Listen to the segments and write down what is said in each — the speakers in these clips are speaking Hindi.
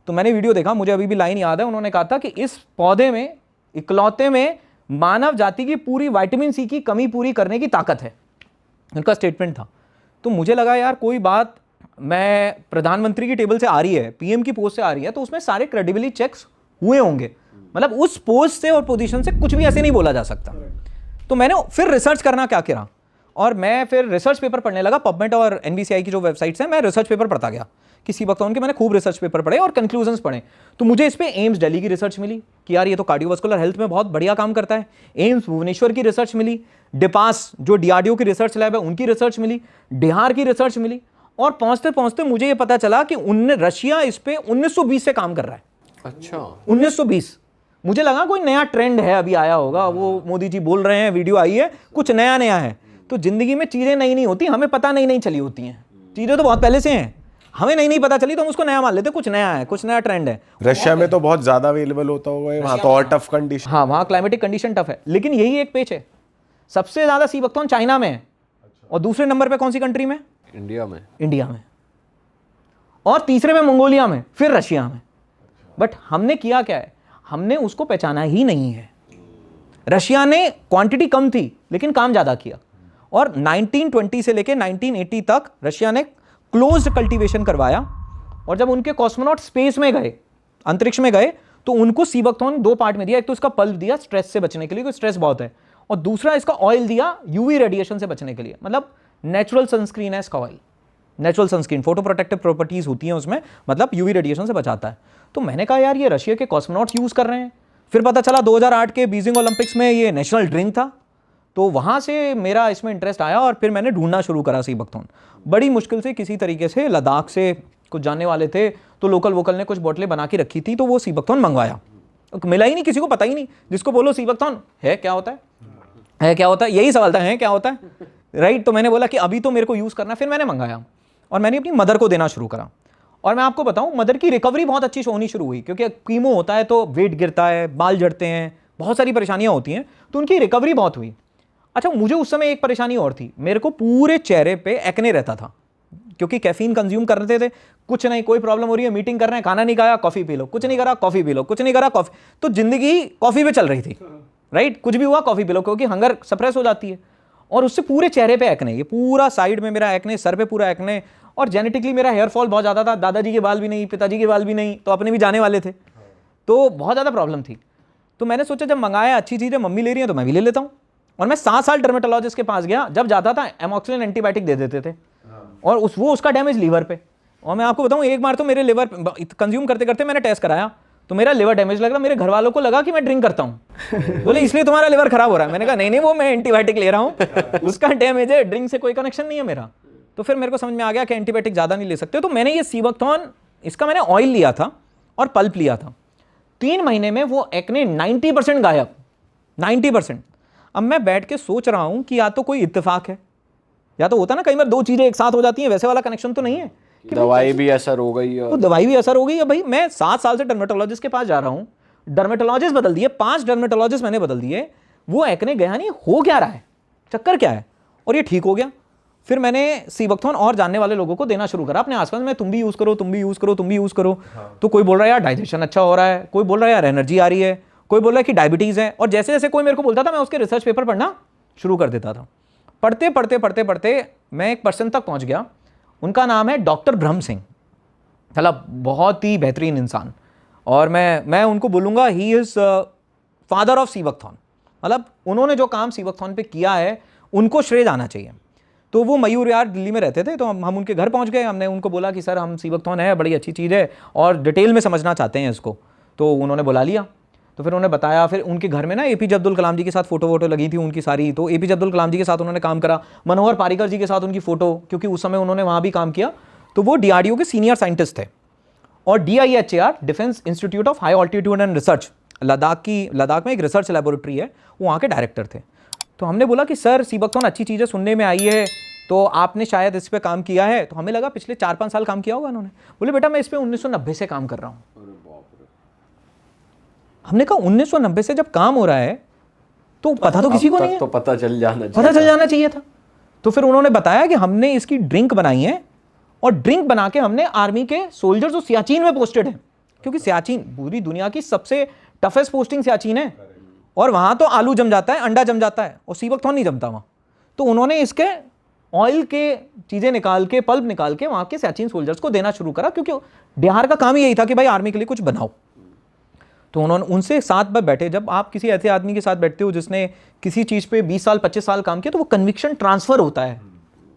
तो मैंने वीडियो देखा, मुझे अभी भी लाइन याद है, उन्होंने कहा था कि इस पौधे में, इकलौते में मानव जाति की पूरी विटामिन सी की कमी पूरी करने की ताकत है, उनका स्टेटमेंट था। तो मुझे लगा यार कोई बात मैं प्रधानमंत्री की टेबल से आ रही है, पीएम की पोस्ट से आ रही है, तो उसमें सारे क्रेडिबिलिटी चेक्स हुए होंगे, मतलब उस पोस्ट से और पोजीशन से कुछ भी ऐसे नहीं बोला जा सकता। तो मैंने फिर रिसर्च करना क्या करा, और मैं फिर रिसर्च पेपर पढ़ने लगा। पबमेड और एनबीसीआई की जो वेबसाइट्स हैं, मैं रिसर्च पेपर पढ़ता गया कि सी बख्तौन के मैंने खूब रिसर्च पेपर पढ़े और कंक्लूजन्स पढ़े। तो मुझे इस पे एम्स दिल्ली की रिसर्च मिली कि यार ये तो कार्डियोवास्कुलर हेल्थ में बहुत बढ़िया काम करता है। एम्स भुवनेश्वर की रिसर्च मिली, डिपास जो डीआरडीओ की रिसर्च लैब है उनकी रिसर्च मिली, बिहार की रिसर्च मिली, और पहुंचते पहुंचते मुझे ये पता चला कि रशिया इस पे 1920 से काम कर रहा है। अच्छा, 1920। मुझे लगा कोई नया ट्रेंड है, अभी आया होगा, वो मोदी जी बोल रहे हैं, वीडियो आई है, कुछ नया नया है। तो जिंदगी में चीजें नई नहीं होती, हमें पता नहीं चली होती हैं, चीजें तो बहुत पहले से हैं, हमें नहीं पता चली तो हम उसको नया मान लेते, कुछ नया है, कुछ नया ट्रेंड है। रशिया में तो बहुत ज्यादा अवेलेबल होता होगा, वहाँ तो और टफ कंडीशन। हाँ, वहाँ क्लाइमेटिक कंडीशन टफ है, लेकिन यही एक पेच है। सबसे ज्यादा सी बख्तौन चाइना में है, और दूसरे नंबर पे कौन सी कंट्री में? इंडिया में। इंडिया में, और तीसरे में मंगोलिया में, फिर रशिया में। बट हमने किया क्या है, हमने उसको पहचाना ही नहीं है। रशिया ने क्वांटिटी कम थी लेकिन काम ज्यादा किया, और 1920 से लेकर 1980 तक रशिया ने क्लोज्ड कल्टीवेशन करवाया। और जब उनके कॉस्मोनॉट स्पेस में गए, अंतरिक्ष में गए, तो उनको सी बख्तौन 2 पार्ट में दिया। एक तो इसका पल्प दिया स्ट्रेस से बचने के लिए, क्योंकि स्ट्रेस बहुत है, और दूसरा इसका ऑयल दिया यूवी रेडिएशन से बचने के लिए। मतलब नेचुरल सनस्क्रीन है इसका oil, natural sunscreen, photo protective properties होती हैं उसमें, मतलब यूवी रेडिएशन से बचाता है। तो मैंने कहा यार ये रशिया के कॉस्मोनॉट्स यूज कर रहे हैं। फिर पता चला 2008 के बीजिंग ओलंपिक्स में ये नेशनल ड्रिंक था। तो वहां से मेरा इसमें इंटरेस्ट आया, और फिर मैंने ढूंढना शुरू करा सी बख्तौन। बड़ी मुश्किल से किसी तरीके से लद्दाख से कुछ जानने वाले थे, तो लोकल वोकल ने कुछ बोतलें बना के रखी थी, तो वो सी बख्तौन मंगवाया। मिला ही नहीं, किसी को पता ही नहीं। जिसको बोलो सी बख्तौन है क्या होता है क्या होता है, यही सवाल था, है क्या होता है, राइट। तो मैंने बोला कि अभी तो मेरे को यूज़ करना। फिर मैंने मंगाया और मैंने अपनी मदर को देना शुरू करा। और मैं आपको बताऊं, मदर की रिकवरी बहुत अच्छी होनी शुरू हुई, क्योंकि कीमो होता है तो वेट गिरता है, बाल झड़ते हैं, बहुत सारी परेशानियां होती हैं, तो उनकी रिकवरी बहुत हुई। अच्छा, मुझे उस समय एक परेशानी और थी, मेरे को पूरे चेहरे पे एक्ने रहता था, क्योंकि कैफीन कंज्यूम करते थे। कुछ नहीं, कोई प्रॉब्लम हो रही है, मीटिंग कर रहे हैं, खाना नहीं खाया, कॉफी पी लो, कुछ नहीं करा कॉफी पी लो, कुछ नहीं करा कॉफी, तो जिंदगी कॉफी पे चल रही थी, राइट। कुछ भी हुआ कॉफी पी लो, क्योंकि हंगर सप्रेस हो जाती है। और उससे पूरे चेहरे पे एक्ने, ये पूरा साइड में मेरा एक्ने, सर पे पूरा एक्ने, और जेनेटिकली मेरा हेयर फॉल बहुत ज़्यादा था। दादाजी के बाल भी नहीं, पिताजी के बाल भी नहीं, तो अपने भी जाने वाले थे, तो बहुत ज़्यादा प्रॉब्लम थी। तो मैंने सोचा जब मंगाया अच्छी चीज़ है, मम्मी ले रही है तो मैं भी ले लेता हूँ। और मैं 7 साल डर्मेटोलॉजिस्ट के पास गया, जब जाता था एमॉक्सिलिन एंटीबायोटिक दे देते थे, और उसका डैमेज लीवर पे। और मैं आपको बताऊँ, एक बार तो मेरे लिवर कंज्यूम करते करते मैंने टेस्ट कराया, तो मेरा लिवर डैमेज लग रहा। मेरे घर वालों को लगा कि मैं ड्रिंक करता हूँ। बोले इसलिए तुम्हारा लिवर खराब हो रहा है। मैंने कहा नहीं, वो मैं एंटीबायोटिक ले रहा हूँ, उसका डैमेज है, ड्रिंक से कोई कनेक्शन नहीं है मेरा। तो फिर मेरे को समझ में आ गया कि एंटीबायोटिक ज़्यादा नहीं ले सकते। तो मैंने ये सी बख्तौन, इसका मैंने ऑयल लिया था और पल्प लिया था। 3 महीने में वो एक्ने 90% गायब, 90%। अब मैं बैठ के सोच रहा हूँ कि या तो कोई इत्तेफाक है, या तो होता ना कई बार 2 चीज़ें एक साथ हो जाती हैं, वैसे वाला कनेक्शन तो नहीं है। दवाई भी असर हो गई है, तो दवाई भी असर हो गई है। भाई मैं 7 साल से डर्मेटोलॉजिस्ट के पास जा रहा हूँ, डर्मेटोलॉजिस्ट बदल दिए, 5 डर्मेटोलॉजिस्ट मैंने बदल दिए, वो एक्ने गया नहीं। हो क्या रहा है, चक्कर क्या है, और ये ठीक हो गया। फिर मैंने सी बख्तौन और जानने वाले लोगों को देना शुरू करा अपने आसपास में, तुम भी यूज़ करो, तुम भी यूज़ करो, तुम भी यूज़ करो। तो कोई बोल रहा है यार डाइजेशन अच्छा हो रहा है, कोई बोल रहा है यार एनर्जी आ रही है, कोई बोल रहा है कि डायबिटीज़ है। और जैसे जैसे कोई मेरे को बोलता था, मैं उसके रिसर्च पेपर पढ़ना शुरू कर देता था। पढ़ते पढ़ते पढ़ते पढ़ते मैं एक पर्सन तक पहुँच गया, उनका नाम है डॉक्टर ब्रह्म सिंह। मतलब बहुत ही बेहतरीन इंसान, और मैं उनको बोलूँगा ही इज़ फादर ऑफ सी बख्तौन। मतलब उन्होंने जो काम सी बख्तौन पे किया है, उनको श्रेय जाना चाहिए। तो वो मयूर यार दिल्ली में रहते थे, तो हम उनके घर पहुंच गए। हमने उनको बोला कि सर हम सी बख्तौन है, बड़ी अच्छी चीज़ है और डिटेल में समझना चाहते हैं इसको। तो उन्होंने बुला लिया, तो फिर उन्होंने बताया। फिर उनके घर में ना एपीजे अब्दुल कलाम जी के साथ फोटो वोटो लगी थी उनकी सारी, तो एपीजे अब्दुल कलाम जी के साथ उन्होंने काम करा। मनोहर पारिकर जी के साथ उनकी फ़ोटो, क्योंकि उस समय उन्होंने वहाँ भी काम किया। तो वो डीआरडीओ के सीनियर साइंटिस्ट थे, और DIHAR defence institute of high altitude and research, Ladakh में एक रिसर्च लेबोरेटरी है, वो वहाँ के डायरेक्टर थे। तो हमने बोला कि सर सी बख्तौन अच्छी चीज़ है, सुनने में आई है, तो आपने शायद इस पर काम किया है। तो हमें लगा पिछले 4-5 साल काम किया होगा उन्होंने। बोले बेटा मैं इस पर 1990 से काम कर रहा हूँ। हमने कहा 1990 से जब काम हो रहा है तो पता तो किसी को नहीं है, तो पता चल जाना चाहिए था। तो फिर उन्होंने बताया कि हमने इसकी ड्रिंक बनाई है, और ड्रिंक बना के हमने आर्मी के सोल्जर्स जो सियाचिन में पोस्टेड हैं क्योंकि सियाचिन पूरी दुनिया की सबसे टफेस्ट पोस्टिंग सियाचिन है, और वहाँ तो आलू जम जाता है, अंडा जम जाता है, और सीबकथॉर्न नहीं जमता वहाँ। तो उन्होंने इसके ऑयल के चीज़ें निकाल के, पल्प निकाल के वहाँ के सियाचिन सोल्जर्स को देना शुरू करा, क्योंकि बिहार का काम ही यही था कि भाई आर्मी के लिए कुछ बनाओ। तो उन्होंने उनसे साथ में बैठे। जब आप किसी ऐसे आदमी के साथ बैठते हो जिसने किसी चीज़ पे 20 साल 25 साल काम किया, तो वो कन्विक्शन ट्रांसफ़र होता है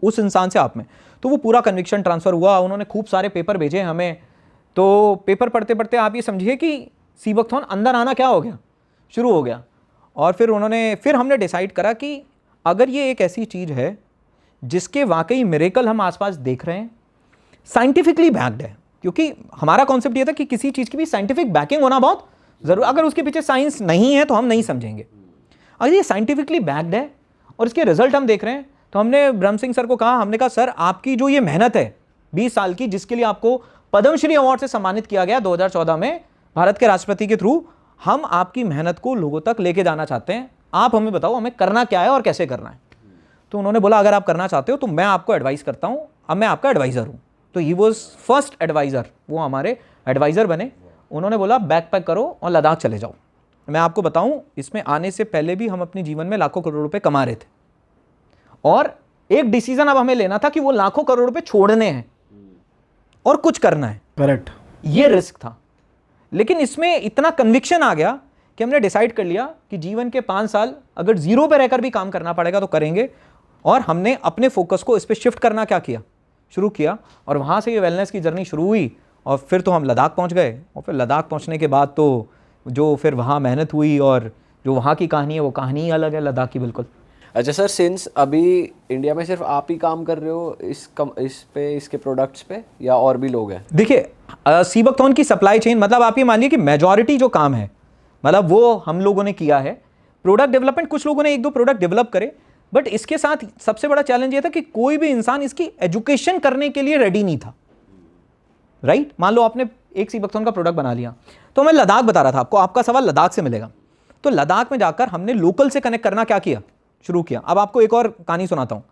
उस इंसान से आप में। तो वो पूरा कन्विक्शन ट्रांसफ़र हुआ। उन्होंने खूब सारे पेपर भेजे हमें। तो पेपर पढ़ते पढ़ते आप ये समझिए कि सीबकथॉर्न अंदर आना क्या हो गया, शुरू हो गया। और फिर हमने डिसाइड करा कि अगर ये एक ऐसी चीज़ है जिसके वाकई मिरेकल हम आसपास देख रहे हैं, साइंटिफिकली बैक्ड है, क्योंकि हमारा कॉन्सेप्ट ये था कि किसी चीज़ की भी साइंटिफिक बैकिंग होना बहुत ज़रूर, अगर उसके पीछे साइंस नहीं है तो हम नहीं समझेंगे। अगर ये साइंटिफिकली बैक्ड है और इसके रिजल्ट हम देख रहे हैं, तो हमने ब्रह्म सिंह सर को कहा, हमने कहा सर आपकी जो ये मेहनत है 20 साल की, जिसके लिए आपको पद्मश्री अवार्ड से सम्मानित किया गया 2014 में भारत के राष्ट्रपति के थ्रू, हम आपकी मेहनत को लोगों तक लेके जाना चाहते हैं। आप हमें बताओ हमें करना क्या है और कैसे करना है। तो उन्होंने बोला अगर आप करना चाहते हो तो मैं आपको एडवाइस करता हूँ, अब मैं आपका एडवाइज़र हूँ। तो ही वॉज फर्स्ट एडवाइज़र, वो हमारे एडवाइज़र बने। उन्होंने बोला बैक पैक करो और लद्दाख चले जाओ। मैं आपको बताऊँ, इसमें आने से पहले भी हम अपने जीवन में लाखों करोड़ रुपए कमा रहे थे, और एक डिसीजन अब हमें लेना था कि वो लाखों करोड़ रुपए छोड़ने हैं और कुछ करना है। करेक्ट। ये रिस्क था, लेकिन इसमें इतना कन्विक्शन आ गया कि हमने डिसाइड कर लिया कि जीवन के 5 साल अगर जीरो पे रहकर भी काम करना पड़ेगा तो करेंगे। और हमने अपने फोकस को इस पर शिफ्ट करना शुरू किया, और वहाँ से ये वेलनेस की जर्नी शुरू हुई। और फिर तो हम लद्दाख पहुँच गए, और फिर लद्दाख पहुँचने के बाद तो जो फिर वहाँ मेहनत हुई और जो वहाँ की कहानी है वो कहानी ही अलग है लद्दाख की, बिल्कुल। अच्छा सर, सिंस अभी इंडिया में सिर्फ आप ही काम कर रहे हो इसके प्रोडक्ट्स पे, या और भी लोग हैं? देखिए सीबकथॉर्न की सप्लाई चेन, मतलब आप ये मानिए कि मेजॉरिटी जो काम है मतलब वो हम लोगों ने किया है। प्रोडक्ट डेवलपमेंट कुछ लोगों ने 1-2 प्रोडक्ट डेवलप करे, बट इसके साथ सबसे बड़ा चैलेंज ये था कि कोई भी इंसान इसकी एजुकेशन करने के लिए रेडी नहीं था, राइट? मान लो आपने एक सीबकथॉर्न का प्रोडक्ट बना लिया, तो मैं लद्दाख बता रहा था आपको, आपका सवाल लद्दाख से मिलेगा। तो लद्दाख में जाकर हमने लोकल से कनेक्ट करना शुरू किया। अब आपको एक और कहानी सुनाता हूँ।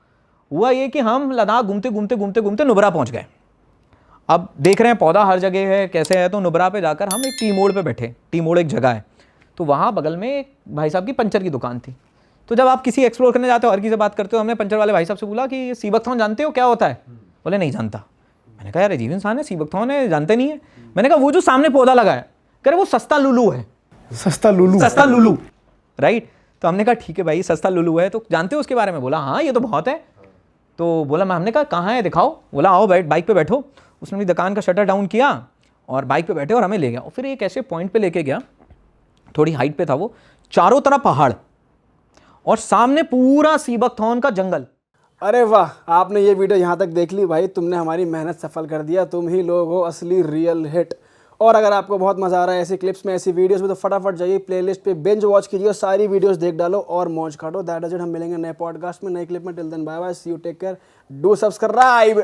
हुआ ये कि हम लद्दाख घूमते नुब्रा पहुँच गए। अब देख रहे हैं पौधा हर जगह है, कैसे है। तो नुब्रा पे जाकर हम एक टी मोड़ पे बैठे। टी मोड़ एक जगह है, तो वहाँ बगल में एक भाई साहब की पंचर की दुकान थी। तो जब आप किसी एक्सप्लोर करने जाते हो, हर किसी से बात करते हो, हमने पंचर वाले भाई साहब से बोला कि सीबकथॉर्न जानते हो क्या होता है? बोले नहीं जानता। मैंने कहा यार अजीब इंसान है, सीबकथॉर्न है जानते नहीं है। मैंने कहा वो जो सामने पौधा लगा है, कह रहे वो सस्ता लुलू है। सस्ता लुलू, राइट? तो हमने कहा ठीक है भाई, सस्ता लुलू है तो जानते हो उसके बारे में? बोला हाँ ये तो बहुत है। तो बोला, मैं हमने कहा कहाँ है दिखाओ। बोला आओ बाइक पे बैठो। उसने भी दुकान का शटर डाउन किया और बाइक पे बैठे और हमें ले गया। और फिर एक ऐसे पॉइंट पे लेके गया, थोड़ी हाइट पे था वो, चारों तरफ पहाड़ और सामने पूरा सीबकथॉर्न का जंगल। अरे वाह, आपने ये वीडियो यहाँ तक देख ली भाई, तुमने हमारी मेहनत सफल कर दिया। तुम ही लोग हो असली रियल हिट। और अगर आपको बहुत मजा आ रहा है ऐसी क्लिप्स में, ऐसी वीडियोस में, तो फटाफट जाइए प्लेलिस्ट पे बिंज वॉच कीजिए, सारी वीडियोस देख डालो और मौज काटो। That is it. हम मिलेंगे नए पॉडकास्ट में, नए क्लिप में। Till then bye bye, see you, take care, do subscribe.